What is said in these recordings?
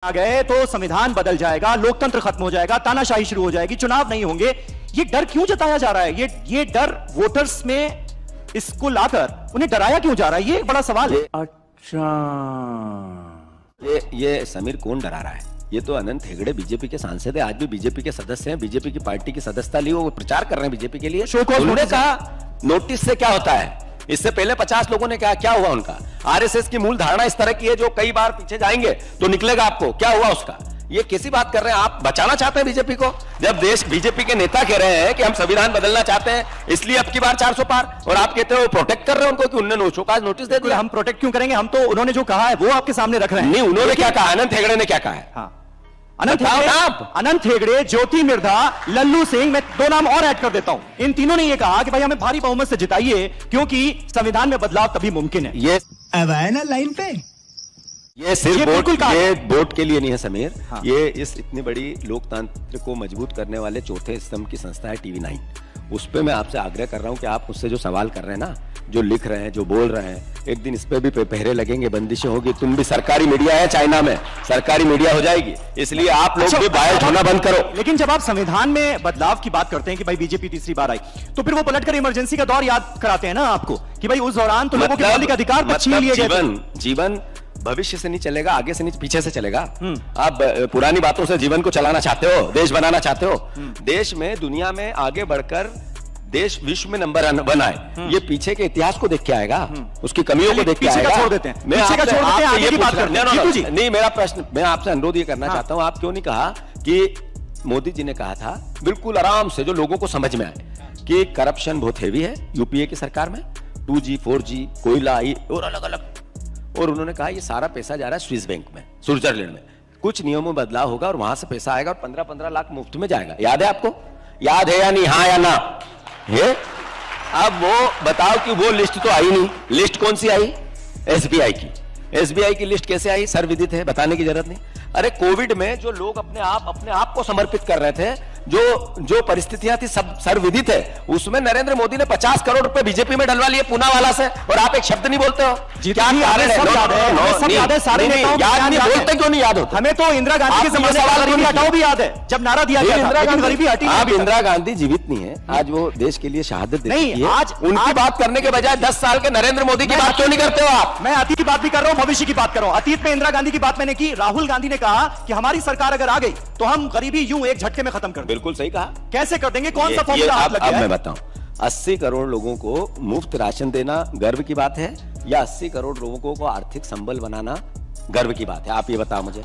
आ गए तो संविधान बदल जाएगा, लोकतंत्र खत्म हो जाएगा, तानाशाही शुरू हो जाएगी, चुनाव नहीं होंगे। ये डर क्यों जताया जा रहा है? ये डर वोटर्स में इसको लाकर उन्हें डराया क्यों जा रहा है? ये एक बड़ा सवाल है। अच्छा, ये समीर कौन डरा रहा है? ये तो अनंत हेगड़े बीजेपी के सांसद है, आज भी बीजेपी के सदस्य हैं, बीजेपी की पार्टी की सदस्यता ली, वो प्रचार कर रहे हैं बीजेपी के लिए। उन्होंने कहा नोटिस से क्या होता है? इससे पहले 50 लोगों ने कहा, क्या हुआ उनका? आरएसएस की मूल धारणा इस तरह की है, जो कई बार पीछे जाएंगे तो निकलेगा आपको। क्या हुआ उसका? ये कैसी बात कर रहे हैं आप? बचाना चाहते हैं बीजेपी को, जब देश बीजेपी के नेता कह रहे हैं कि हम संविधान बदलना चाहते हैं, इसलिए अब की बार 400 पार, और आप कहते हो प्रोटेक्ट कर रहे हैं उनको कि उन्होंने शोकाज नोटिस दे दिया। हम प्रोटेक्ट क्यों करेंगे? हम तो उन्होंने जो कहा है वो आपके सामने रख रहे हैं। नहीं, उन्होंने क्या कहा? अनंत हेगड़े ने क्या कहा है? हाँ, अनंत हेगड़े, ज्योति मिर्धा, लल्लू सिंह, मैं 2 नाम और ऐड कर देता हूं। इन तीनों ने ये कहा कि भाई हमें भारी बहुमत से जिताइए, क्योंकि संविधान में बदलाव तभी मुमकिन है। ये अब आए ना लाइन पे। ये सिर्फ वोट के लिए नहीं है समीर। हाँ। ये इस इतनी बड़ी लोकतंत्र को मजबूत करने वाले चौथे स्तंभ की संस्था है टीवी 9। उस पे मैं आपसे आग्रह कर रहा हूं कि आप मुझसे जो सवाल कर रहे हैं ना, जो लिख रहे हैं, जो बोल रहे हैं, एक दिन इस पे भी पहरे लगेंगे, बंदिशें होगी। तुम भी सरकारी मीडिया है, चाइना में सरकारी मीडिया हो जाएगी, इसलिए आप लोग भी बायस होना बंद करो। लेकिन जब आप संविधान में बदलाव की बात करते हैं कि भाई बीजेपी तीसरी बार आई, तो फिर वो पलटकर इमरजेंसी का दौर याद कराते हैं ना आपको, कि भाई उस दौरान तो लोगों के मौलिक अधिकार छीन लिए गए। जीवन भविष्य से नहीं चलेगा, आगे से नहीं, पीछे से चलेगा। आप पुरानी बातों से जीवन को चलाना चाहते हो, देश बनाना चाहते हो, देश में दुनिया में आगे बढ़कर देश विश्व में नंबर 1 आए, ये पीछे के इतिहास को देख के आएगा, उसकी कमियों को देख के आएगा। छोड़ देते हैं, नहीं, मेरा प्रश्न, मैं आपसे अनुरोध ये करना चाहता हूं, आप क्यों नहीं कहा कि मोदी जी ने कहा था बिल्कुल आराम से, जो लोगों को समझ में आए, कि करप्शन बहुत हेवी है यूपीए की सरकार में, 2G 4G कोयला और अलग अलग, और उन्होंने कहा ये सारा पैसा जा रहा है स्विस बैंक में, स्विट्जरलैंड में, कुछ नियमों में बदलाव होगा और वहां से पैसा आएगा और 15-15 लाख मुफ्त में जाएगा। याद है आपको? याद है या नहीं? हाँ या ना? है? अब वो बताओ कि वो लिस्ट तो आई नहीं। लिस्ट कौन सी आई? एसबीआई की। एसबीआई की लिस्ट कैसे आई? सर्वविदित है, बताने की जरूरत नहीं। अरे कोविड में जो लोग अपने आप को समर्पित कर रहे थे, जो परिस्थितियां थी, सब सर्वविदित है। उसमें नरेंद्र मोदी ने 50 करोड़ रुपए बीजेपी में डलवा लिए पूना वाला से, और आप एक शब्द नहीं बोलते हो। क्या कारण है? सब याद है, सारे नेताओं याद नहीं बोलते, क्यों नहीं याद होता? हमें तो इंदिरा गांधी के जमाने का गरीबी हटाओ भी याद है, जब नारा दिया गया था, लेकिन गरीबी हटी नहीं। अब इंदिरा गांधी जीवित नहीं है, आज वो देश के लिए शहादत दे चुकी है। आज उनकी बात करने के बजाय 10 साल के नरेंद्र मोदी की बात क्यों नहीं करते हो आप? मैं अतीत की बात भी कर रहा हूं, भविष्य की बात कर रहा हूं। अतीत में इंदिरा गांधी की बात मैंने की, राहुल गांधी ने कहा कि हमारी सरकार अगर आ गई तो हम गरीबी यूं एक झटके में खत्म कर देंगे। बिल्कुल सही कहा। कैसे कर देंगे? कौन सा फॉर्मूला हाथ लग गया है? अब मैं बताऊं, 80 करोड़ लोगों को मुफ्त राशन देना गर्व की बात है, या 80 करोड़ लोगों को आर्थिक संबल बनाना गर्व की बात है? आप ये बताओ मुझे।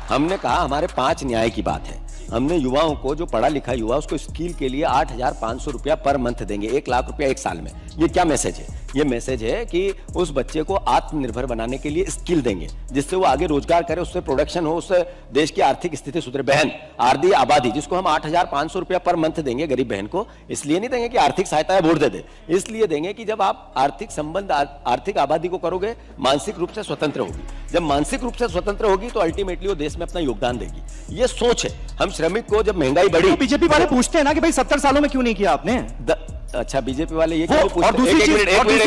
हमने कहा हमारे 5 न्याय की बात है। हमने युवाओं को, जो पढ़ा लिखा युवा, उसको स्किल के लिए 8,500 रुपया पर मंथ देंगे, 1 लाख रुपया 1 साल में। ये क्या मैसेज है? ये मैसेज है कि उस बच्चे को आत्मनिर्भर बनाने के लिए स्किल देंगे, जिससे वो आगे रोजगार करे, उससे प्रोडक्शन हो, उससे देश की आर्थिक स्थिति सुधरे। बहन आर्धी आबादी, जिसको हम 8,500 रुपया पर मंथ देंगे गरीब बहन को, इसलिए नहीं देंगे कि आर्थिक सहायता है वोट दे दे, इसलिए देंगे कि जब आप आर्थिक संबंध, आर्थिक आबादी को करोगे, मानसिक रूप से स्वतंत्र होगी। जब मानसिक रूप से स्वतंत्र होगी तो अल्टीमेटली वो देश में अपना योगदान देगी। ये सोच है। हम श्रमिक को, जब महंगाई बढ़ी, बीजेपी वाले पूछते हैं ना कि भाई 70 सालों में क्यों नहीं किया आपने? अच्छा, बीजेपी वाले ये क्यों पूछते हैं? और दूसरी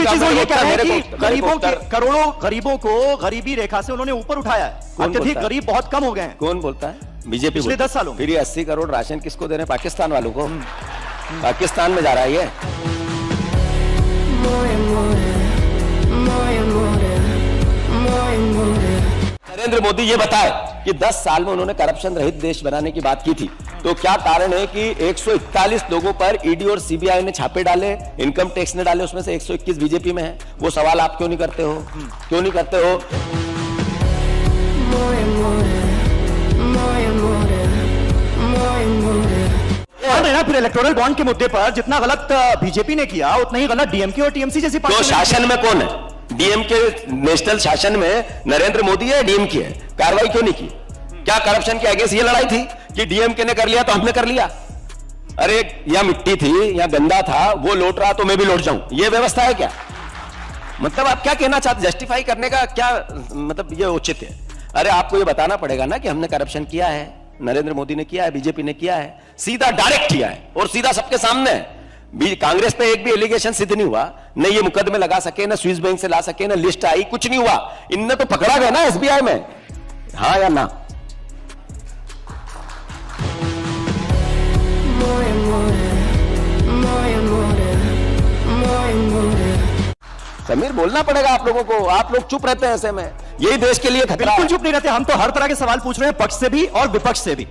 चीज वो ये कह रहे हैं कि गरीबों के, करोड़ों गरीबों को गरीबी रेखा से उन्होंने ऊपर उठाया है, अत्यधिक गरीब बहुत कम हो गए हैं। कौन बोलता है? बीजेपी। पिछले 10 सालों में। फिर ये 80 करोड़ राशन किसको दे रहे हैं? पाकिस्तान वालों को। पाकिस्तान में जा रहा है ये। नरेंद्र मोदी ये बताए कि 10 साल में उन्होंने करप्शन रहित देश बनाने की बात की थी, तो क्या कारण है कि 141 लोगों पर ईडी और सीबीआई ने छापे डाले, इनकम टैक्स ने डाले, उसमें से 121 बीजेपी में है? वो सवाल आप क्यों नहीं करते हो? क्यों नहीं करते हो? ना फिर इलेक्टोरल बॉन्ड के मुद्दे पर जितना गलत बीजेपी ने किया, उतना ही गलत डीएमके और टीएमसी जैसी पार्टी। तो शासन में कौन है? डीएमके नेशनल शासन में नरेंद्र मोदी है, डीएमके है? कार्रवाई क्यों नहीं की? क्या करप्शन के अगेंस्ट ये लड़ाई थी कि डीएमके ने कर लिया तो हमने कर लिया? अरे या मिट्टी थी या गंदा था, वो लौट रहा तो मैं भी लौट जाऊं, ये व्यवस्था है क्या? मतलब आप क्या कहना चाहते? जस्टिफाई करने का क्या मतलब ये उचित है? अरे आपको ये बताना पड़ेगा ना कि हमने करप्शन किया है, नरेंद्र मोदी ने किया है, बीजेपी ने किया है, सीधा डायरेक्ट किया है और सीधा सबके सामने है। कांग्रेस पे एक भी एलिगेशन सिद्ध नहीं हुआ, न ये मुकदमे लगा सके, न स्विस बैंक से ला सके, न लिस्ट आई, कुछ नहीं हुआ। इनने तो पकड़ा गया ना एसबीआई में, हाँ या ना? समीर, बोलना पड़ेगा आप लोगों को, आप लोग चुप रहते हैं ऐसे में, यही देश के लिए खतरा है। बिल्कुल चुप नहीं रहते, हम तो हर तरह के सवाल पूछ रहे हैं, पक्ष से भी और विपक्ष से भी।